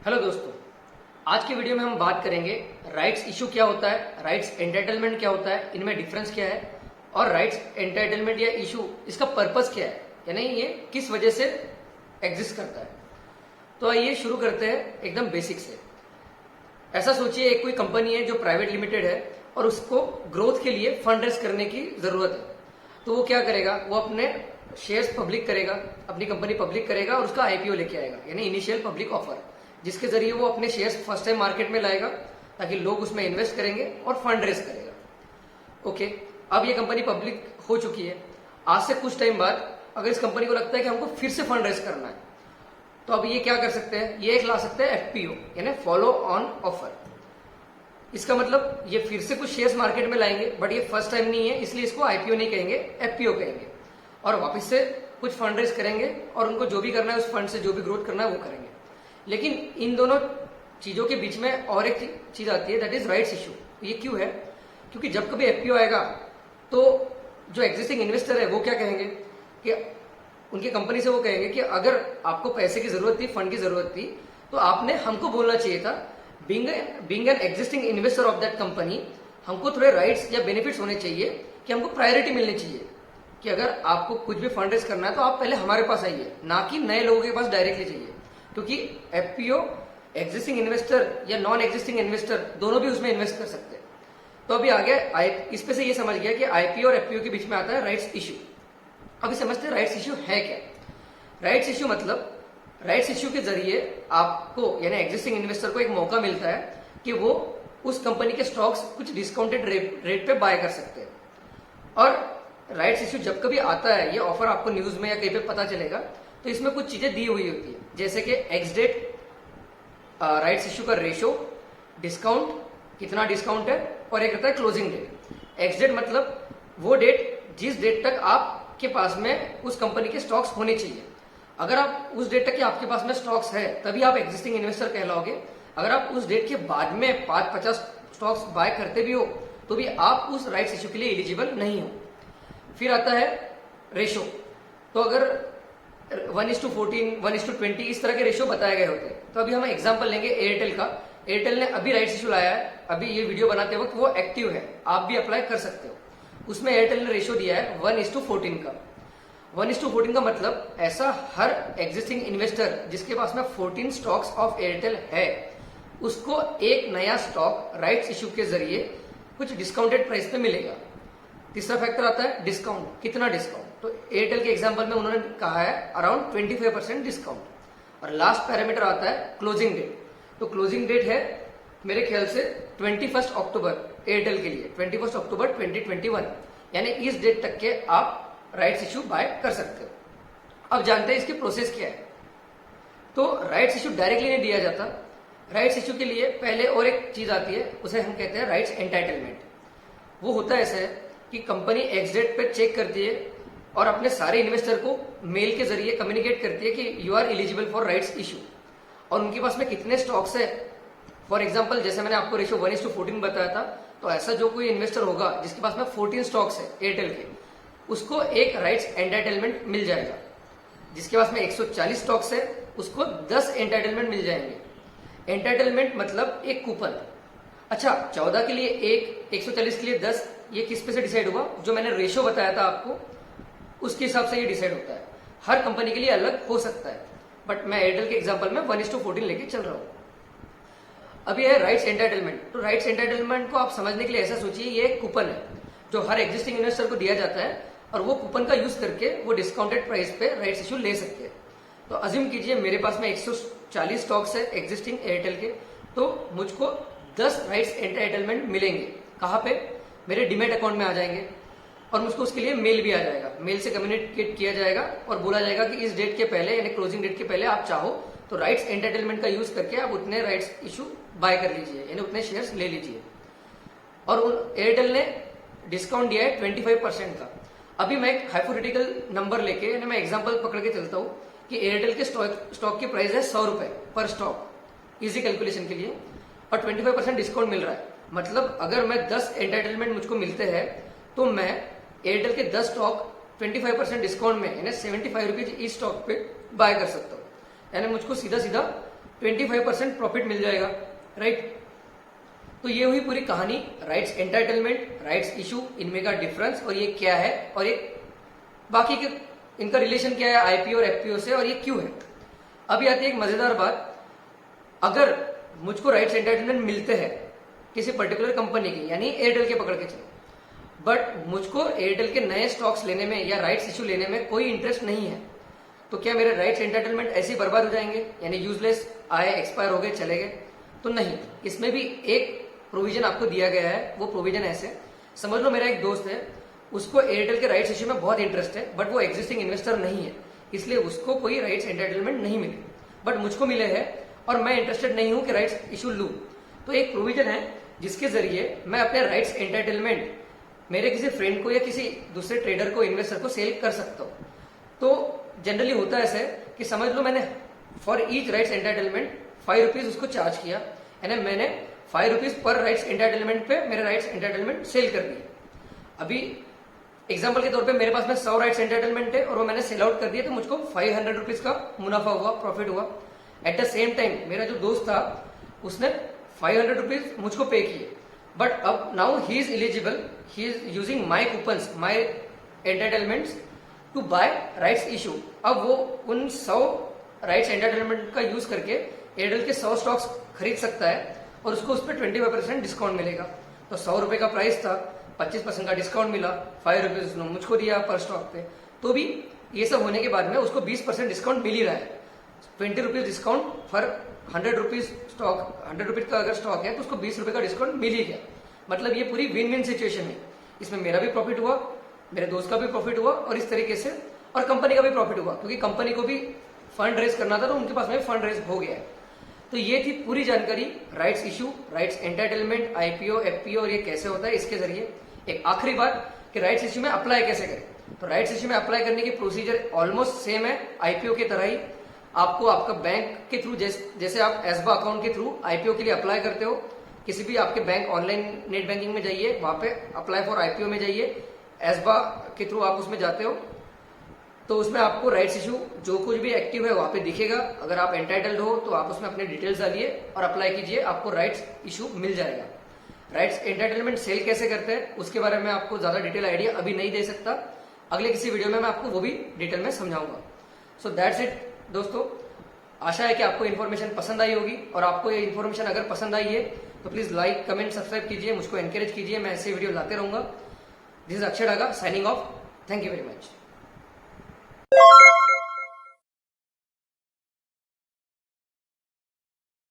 Hello दोस्तों, आज की वीडियो में हम बात करेंगे राइट्स इशू क्या होता है, राइट्स एंटाइटलमेंट क्या होता है, इनमें डिफरेंस क्या है और राइट्स एंटाइटलमेंट या इशू इसका पर्पस क्या है, यानी ये किस वजह से एग्जिस्ट करता है। तो आइए शुरू करते हैं एकदम बेसिक से। ऐसा सोचिए, एक कोई कंपनी है जो प्राइवेट लिमिटेड है और उसको ग्रोथ के लिए फंड रेज करने की जरूरत है। तो वो क्या करेगा, वो अपने शेयर्स पब्लिक करेगा, अपनी कंपनी पब्लिक करेगा और उसका आईपीओ लेके आएगा, यानी इनिशियल पब्लिक ऑफर, जिसके जरिए वो अपने शेयर्स फर्स्ट टाइम मार्केट में लाएगा ताकि लोग उसमें इन्वेस्ट करेंगे और फंड रेज करेगा। ओके, अब ये कंपनी पब्लिक हो चुकी है। आज से कुछ टाइम बाद अगर इस कंपनी को लगता है कि हमको फिर से फंड रेज करना है, तो अब ये क्या कर सकते हैं, ये एक ला सकते हैं एफपीओ, यानी फॉलो ऑन ऑफर। इसका मतलब ये फिर से कुछ शेयर्स मार्केट में लाएंगे, बट ये फर्स्ट टाइम नहीं है, इसलिए इसको आईपीओ नहीं कहेंगे, एफपीओ कहेंगे, और वापस से कुछ फंड रेज करेंगे और उनको जो भी करना है उस फंड से जो भी ग्रोथ करना है वो करेंगे। लेकिन इन दोनों चीजों के बीच में और एक चीज आती है, दैट इज राइट्स इशू। ये क्यों है? क्योंकि जब कभी एफपीओ आएगा तो जो एग्जिस्टिंग इन्वेस्टर है वो क्या कहेंगे कि उनकी कंपनी से वो कहेंगे कि अगर आपको पैसे की जरूरत थी, फंड की जरूरत थी, तो आपने हमको बोलना चाहिए था। Being an existing investor of that company, हमको थोड़े राइट्स या बेनिफिट्स होने चाहिए कि हमको प्रायोरिटी मिलनी चाहिए कि अगर आपको कुछ भी फंड रेज करना है तो आप पहले हमारे पास आइए, ना कि नए लोगों के पास डायरेक्टली चाहिए। क्योंकि एफपीओ एग्जिस्टिंग इन्वेस्टर या नॉन एग्जिस्टिंग इन्वेस्टर दोनों भी उसमें इन्वेस्ट कर सकते हैं। तो अभी आगे इस पे से ये समझ गया कि आईपीओ और एफपीओ के बीच में आता है राइट्स इशू। अभी समझते हैं राइट्स इशू है क्या। राइट्स इशू मतलब राइट्स इशू के जरिए आपको यानी एग्जिस्टिंग इन्वेस्टर को एक मौका मिलता है कि वो उस कंपनी के स्टॉक्स कुछ डिस्काउंटेड रेट पे बाय कर सकते हैं। और राइट्स इशू जब कभी आता है, ये ऑफर आपको न्यूज में या कहीं पे पता चलेगा, तो इसमें कुछ चीजें दी हुई होती है, जैसे कि एक्स डेट, राइट्स इशू का रेशो, डिस्काउंट, कितना डिस्काउंट है, और एक रहता है क्लोजिंग डेट। एक्स डेट मतलब वो डेट जिस डेट तक आपके पास में उस कंपनी के स्टॉक्स होने चाहिए। अगर आप उस डेट तक के आपके पास में स्टॉक्स है तभी आप एग्जिस्टिंग इन्वेस्टर कहलाओगे। अगर आप उस डेट के बाद में 5-50 स्टॉक्स बाय करते भी हो तो भी आप उस राइट्स इशू के लिए एलिजिबल नहीं हो। फिर आता है रेशो। तो अगर 1:14, 1:20 इस तरह के रेशियो बताए गए होते हैं। तो अभी हम एग्जांपल लेंगे एयरटेल का। एयरटेल ने अभी राइट्स इशू लाया है, अभी ये वीडियो बनाते वक्त वो एक्टिव है, आप भी अप्लाई कर सकते हो। उसमें एयरटेल ने रेशियो दिया है 1:14 का। 1:14 का मतलब ऐसा हर एग्जिस्टिंग इन्वेस्टर जिसके पास में 14 स्टॉक्स ऑफ एयरटेल है, उसको एक नया स्टॉक राइट्स इशू के जरिए कुछ डिस्काउंटेड प्राइस पे मिलेगा। तीसरा फैक्टर आता है डिस्काउंट। कितना डिस्काउंट? तो एयरटेल के एग्जांपल में उन्होंने कहा है अराउंड 25% डिस्काउंट। और लास्ट पैरामीटर आता है क्लोजिंग डेट। तो क्लोजिंग डेट है मेरे ख्याल से 21 अक्टूबर एयरटेल के लिए, 21 अक्टूबर 2021, यानी इस डेट तक के आप राइट्स इशू बाय कर सकते हो। अब जानते हैं इसकी प्रोसेस क्या है। तो राइट्स इशू डायरेक्टली नहीं दिया जाता। राइट्स इशू के लिए पहले और एक चीज आती है, उसे हम कहते हैं राइट्स एंटाइटलमेंट। वो होता ऐसा है कि कंपनी एक्स डेट पे चेक करती है और अपने सारे इन्वेस्टर को मेल के जरिए कम्युनिकेट करती है कि you are eligible for rights issue, और उनके पास में कितने स्टॉक्स है। फॉर एग्जांपल, जैसे मैंने आपको रेशियो 1:14 बताया था, तो ऐसा जो कोई इन्वेस्टर होगा जिसके पास में 14 स्टॉक्स है एयरटेल के, उसको एक राइट्स एंटाइटलमेंट मिल जाएगा। जिसके पास में 140 स्टॉक्स है उसको 10 एंटाइटलमेंट मिल जाएंगे। एंटाइटलमेंट मतलब एक कूपन। अच्छा, 14 के लिए 140 के लिए 10, ये किस पे से डिसाइड हुआ? जो मैंने रेशियो बताया था आपको उसके हिसाब से ये डिसाइड होता है। हर कंपनी के लिए अलग हो सकता है, बट मैं एयरटेल के एग्जांपल में 1:14 लेके चल रहा हूं। अब ये है राइट्स एंटाइटलमेंट। तो राइट्स एंटाइटलमेंट को आप समझने के लिए ऐसा सोचिए, ये एक कूपन है जो हर एग्जिस्टिंग इन्वेस्टर को दिया जाता है, और वो कूपन का यूज करके वो डिस्काउंटेड प्राइस पे राइट्स इशू ले सकते हैं। तो अज्यूम कीजिए मेरे पास में 140 स्टॉक्स है एग्जिस्टिंग एयरटेल के, तो मुझको 10 राइट्स एंटाइटलमेंट मिलेंगे। कहाँ पे? मेरे डीमैट अकाउंट में आ जाएंगे, और मुझको उसके लिए मेल भी आ जाएगा। मेल से कम्युनिकेट किया जाएगा और बोला जाएगा कि इस डेट के पहले यानी क्लोजिंग डेट के पहले आप चाहो तो राइट्स एंटाइटलमेंट का यूज करके आप उतने राइट्स इशू बाय कर लीजिए, यानी उतने शेयर्स ले लीजिए। और एयरटेल ने डिस्काउंट दिया है 25% का। अभी मैं एक हाइपोथेटिकल नंबर लेके, यानी मैं एग्जाम्पल पकड़ के चलता हूँ कि एयरटेल के स्टॉक की प्राइस है 100 रुपए पर स्टॉक, इजी कैलकुलेशन के लिए, और 25% डिस्काउंट मिल रहा है। मतलब अगर मैं 10 एंटाइटलमेंट मुझको मिलते हैं तो मैं एयरटेल के 10 स्टॉक 25% डिस्काउंट में यानी 75 रुपीज इस स्टॉक पे बाय कर सकता हूँ। यानी मुझको सीधा सीधा 25% प्रॉफिट मिल जाएगा, राइट। तो ये हुई पूरी कहानी, राइट्स एंटाइटलमेंट, राइट्स इशू, इनमें का डिफरेंस और ये क्या है और ये बाकी के इनका रिलेशन क्या है आईपीओ और एफपीओ से और ये क्यों है। अभी आती है एक मजेदार बात, अगर मुझको राइट्स एंटाइटलमेंट मिलते हैं किसी पर्टिकुलर कंपनी के, यानी एयरटेल के पकड़ के चलो, बट मुझको एयरटेल के नए स्टॉक्स लेने में या राइट्स इशू लेने में कोई इंटरेस्ट नहीं है, तो क्या मेरे राइट्स एंटाइटलमेंट ऐसे ही बर्बाद हो जाएंगे, यानी यूजलेस, आए, एक्सपायर हो गए, चले गए? तो नहीं, इसमें भी एक प्रोविजन आपको दिया गया है। वो प्रोविजन ऐसे समझ लो, मेरा एक दोस्त है, उसको एयरटेल के राइट्स इशू में बहुत इंटरेस्ट है, बट वो एग्जिस्टिंग इन्वेस्टर नहीं है, इसलिए उसको कोई राइट्स एंटाइटलमेंट नहीं मिले, बट मुझको मिले हैं और मैं इंटरेस्टेड नहीं हूं कि राइट्स इशू लूं। तो एक प्रोविजन है जिसके जरिए मैं अपने राइट्स एंटाइटलमेंट मेरे किसी फ्रेंड को या किसी दूसरे ट्रेडर को, इन्वेस्टर को सेल कर सकता हूं। तो जनरली होता है ऐसे कि समझ लो मैंने for each rights entitlement 5 rupees उसको चार्ज किया, यानी मैंने 5 रुपीज पर राइट्स एंटाइटलमेंट पे मेरे राइट्स एंटाइटलमेंट सेल कर दिए। अभी एग्जाम्पल के तौर पे मेरे पास में 100 राइट्स एंटाइटलमेंट है और वो मैंने सेल आउट कर दिया, तो मुझको 500 रुपीज का मुनाफा हुआ, प्रॉफिट हुआ। एट द सेम टाइम मेरा जो दोस्त था उसने 500 रुपीज मुझको पे किए, बट अब now he is eligible, he is using my coupons, my entitlements to buy rights issue. अब वो उन 100 राइट्स एंटाइटलमेंट का यूज करके एयरटेल के 100 स्टॉक्स खरीद सकता है और उसको उस पर 25% डिस्काउंट मिलेगा। तो 100 रुपए का प्राइस था, 25% का डिस्काउंट मिला, 5 रुपीज उसने मुझको दिया पर स्टॉक पे। तो भी ये सब होने के बाद में उसको 20% डिस्काउंट मिल ही रहा है। 20 rupees discount for 100 rupees stock, 100 rupees का अगर स्टॉक है तो उसको 20 रुपए का डिस्काउंट मिल ही गया। मतलब ये पूरी विन विन सिचुएशन है, इसमें मेरा भी प्रॉफिट हुआ, मेरे दोस्त का भी प्रॉफिट हुआ और इस तरीके से और कंपनी का भी प्रॉफिट हुआ, क्योंकि कंपनी को भी फंड रेज करना था तो उनके पास में फंड रेज हो गया है। तो ये थी पूरी जानकारी rights issue, rights entitlement, IPO, FPO और ये कैसे होता है इसके जरिए। एक आखिरी बात कि राइट्स इशू में अप्लाई कैसे करें। तो राइट्स इशू में अप्लाई करने की प्रोसीजर ऑलमोस्ट सेम है आईपीओ की तरह ही। आपको आपका बैंक के थ्रू, जैसे आप एसबा अकाउंट के थ्रू आईपीओ के लिए अप्लाई करते हो, किसी भी आपके बैंक ऑनलाइन नेट बैंकिंग में जाइए, वहां पे अप्लाई फॉर आईपीओ में जाइए, एसबा के थ्रू आप उसमें जाते हो तो उसमें आपको राइट्स इशू जो कुछ भी एक्टिव है वहां पे दिखेगा। अगर आप एंटाइटल्ड हो तो आप उसमें अपने डिटेल्स डालिए और अप्लाई कीजिए, आपको राइट्स इशू मिल जाएगा। राइट्स एंटाइटलमेंट सेल कैसे करते हैं उसके बारे में आपको ज्यादा डिटेल आइडिया अभी नहीं दे सकता, अगले किसी वीडियो में मैं आपको वो भी डिटेल में समझाऊंगा। सो दैट्स इट दोस्तों, आशा है कि आपको इन्फॉर्मेशन पसंद आई होगी और आपको ये इन्फॉर्मेशन अगर पसंद आई है तो प्लीज लाइक, कमेंट, सब्सक्राइब कीजिए, मुझको एनकरेज कीजिए, मैं ऐसे वीडियो लाते रहूंगा। This is Akshay Daga signing off, thank you very much.